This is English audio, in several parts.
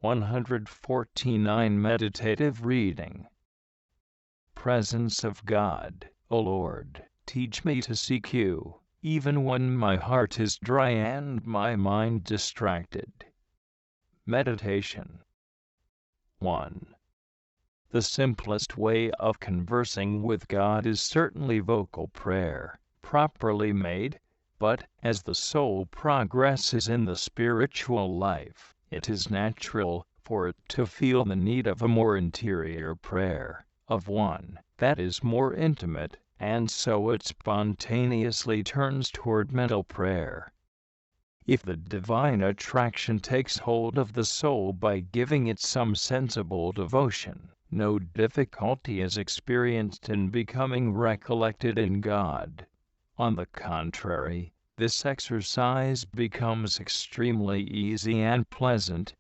149 Meditative Reading. Presence of God. O Lord, teach me to seek you, even when my heart is dry and my mind distracted. Meditation. 1. The simplest way of conversing with God is certainly vocal prayer, properly made, but as the soul progresses in the spiritual life, it is natural for it to feel the need of a more interior prayer, of one that is more intimate, and so it spontaneously turns toward mental prayer. If the divine attraction takes hold of the soul by giving it some sensible devotion, no difficulty is experienced in becoming recollected in God. On the contrary, this exercise becomes extremely easy and pleasant.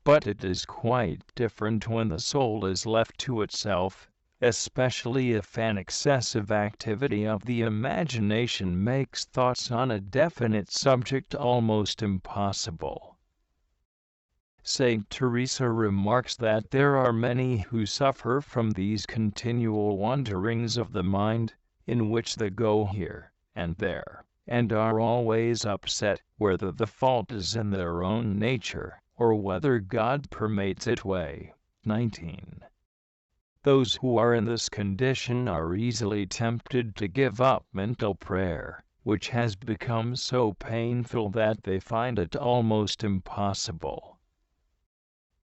But it is quite different when the soul is left to itself, especially if an excessive activity of the imagination makes thoughts on a definite subject almost impossible. Saint Teresa remarks that there are many who suffer from these continual wanderings of the mind, in which they go here and there, and are always upset, whether the fault is in their own nature, or whether God permits it. 19. Those who are in this condition are easily tempted to give up mental prayer, which has become so painful that they find it almost impossible.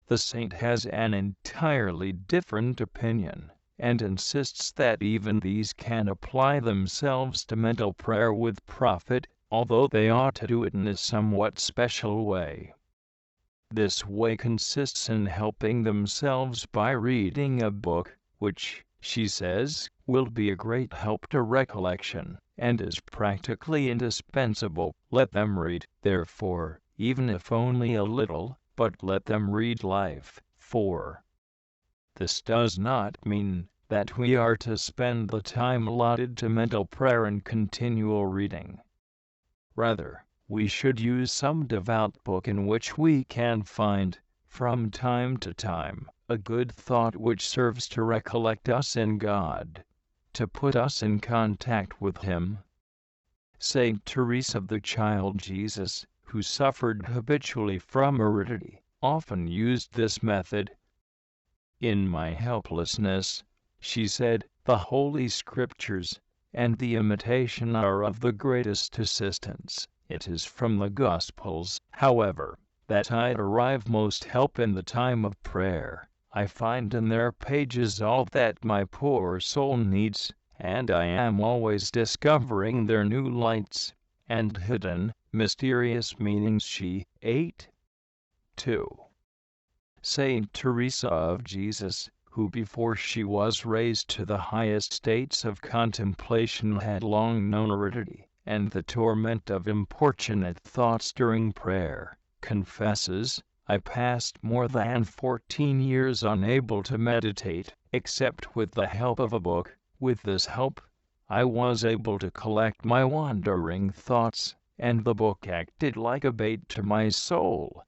The saint has an entirely different opinion, and insists that even these can apply themselves to mental prayer with profit, although they ought to do it in a somewhat special way. This way consists in helping themselves by reading a book, which, she says, will be a great help to recollection, and is practically indispensable. Let them read, therefore, even if only a little, but let them read life. 4. This does not mean that we are to spend the time allotted to mental prayer and continual reading. Rather, we should use some devout book in which we can find, from time to time, a good thought which serves to recollect us in God, to put us in contact with Him. Saint Teresa of the Child Jesus, who suffered habitually from aridity, often used this method. In my helplessness, she said, the Holy Scriptures and the Imitation are of the greatest assistance. It is from the Gospels, however, that I derive most help in the time of prayer. I find in their pages all that my poor soul needs, and I am always discovering their new lights and hidden, mysterious meanings. 8. 2. Saint Teresa of Jesus, who before she was raised to the highest states of contemplation had long known aridity and the torment of importunate thoughts during prayer, confesses, I passed more than 14 years unable to meditate, except with the help of a book. With this help, I was able to collect my wandering thoughts, and the book acted like a bait to my soul.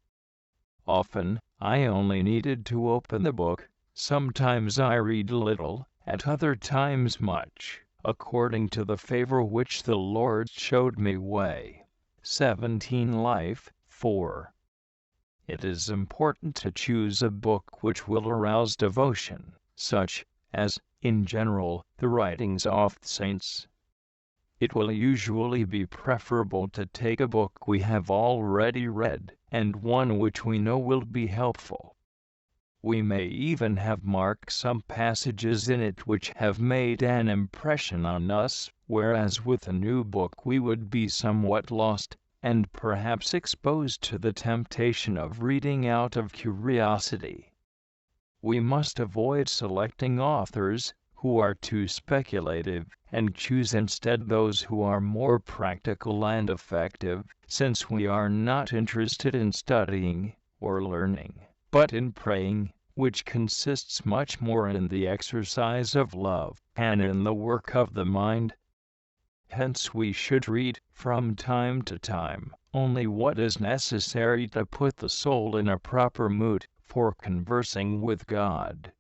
Often, I only needed to open the book. Sometimes I read little, at other times much, according to the favor which the Lord showed me. 17 Life. 4. It is important to choose a book which will arouse devotion, such as, in general, the writings of saints. It will usually be preferable to take a book we have already read, and one which we know will be helpful. We may even have marked some passages in it which have made an impression on us, whereas with a new book we would be somewhat lost, and perhaps exposed to the temptation of reading out of curiosity. We must avoid selecting authors who are too speculative, and choose instead those who are more practical and effective, since we are not interested in studying or learning, but in praying, which consists much more in the exercise of love and in the work of the mind. Hence we should read, from time to time, only what is necessary to put the soul in a proper mood for conversing with God.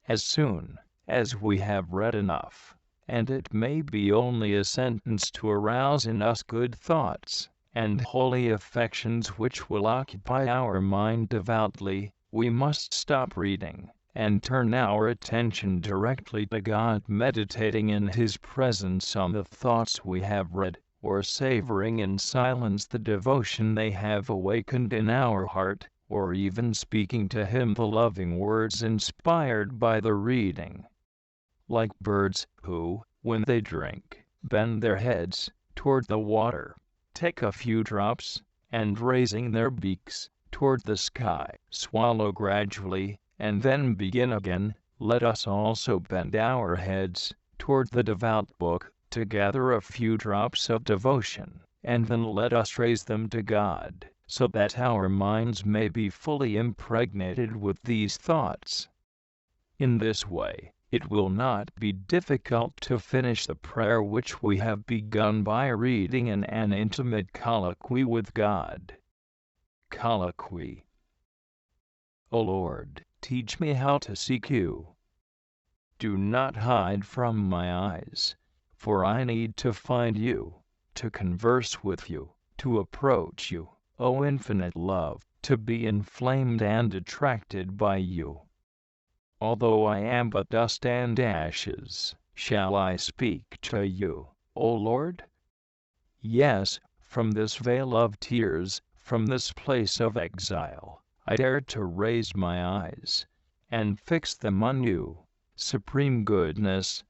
As soon as we have read enough, and it may be only a sentence to arouse in us good thoughts and holy affections which will occupy our mind devoutly, we must stop reading and turn our attention directly to God, meditating in His presence on the thoughts we have read, or savoring in silence the devotion they have awakened in our heart, or even speaking to Him the loving words inspired by the reading. Like birds who, when they drink, bend their heads toward the water, take a few drops, and raising their beaks toward the sky, swallow gradually, and then begin again, let us also bend our heads toward the devout book, to gather a few drops of devotion, and then let us raise them to God, so that our minds may be fully impregnated with these thoughts. In this way, it will not be difficult to finish the prayer which we have begun by reading in an intimate colloquy with God. Colloquy. O Lord, teach me how to seek you. Do not hide from my eyes, for I need to find you, to converse with you, to approach you, O infinite love, to be inflamed and attracted by you. Although I am but dust and ashes, shall I speak to you, O Lord? Yes, from this vale of tears, from this place of exile, I dare to raise my eyes and fix them on you, supreme goodness.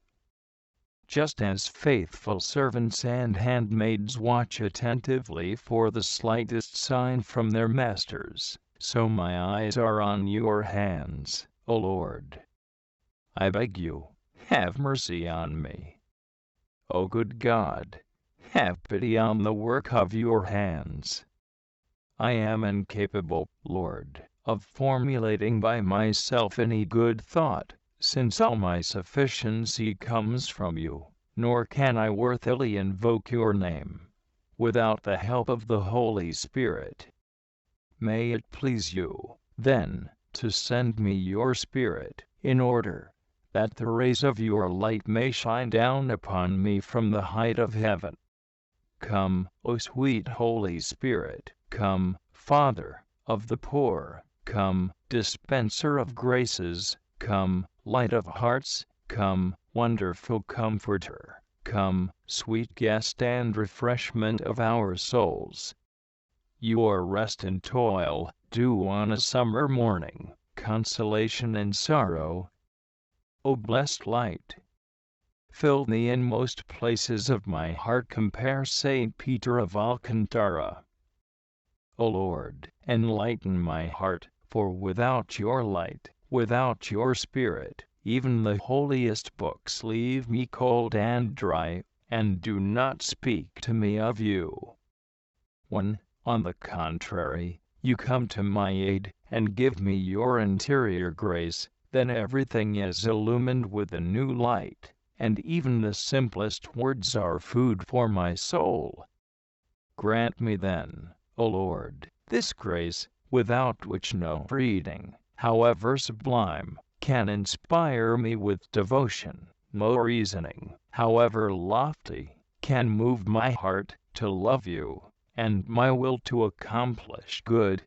Just as faithful servants and handmaids watch attentively for the slightest sign from their masters, so my eyes are on your hands, O Lord. I beg you, have mercy on me. O good God, have pity on the work of your hands. I am incapable, Lord, of formulating by myself any good thought, since all my sufficiency comes from you, nor can I worthily invoke your name without the help of the Holy Spirit. May it please you, then, to send me your Spirit, in order that the rays of your light may shine down upon me from the height of heaven. Come, O sweet Holy Spirit, come, Father of the poor, come, dispenser of graces, come, light of hearts, come, wonderful Comforter, come, sweet guest and refreshment of our souls. Your rest and toil, dew on a summer morning, consolation in sorrow. O blessed light, fill the inmost places of my heart, compare Saint Peter of Alcantara. O Lord, enlighten my heart, for without your light, without your Spirit, even the holiest books leave me cold and dry, and do not speak to me of you. When, on the contrary, you come to my aid, and give me your interior grace, then everything is illumined with a new light, and even the simplest words are food for my soul. Grant me then, O Lord, this grace, without which no reading, however sublime, can inspire me with devotion, no reasoning, however lofty, can move my heart to love you, and my will to accomplish good,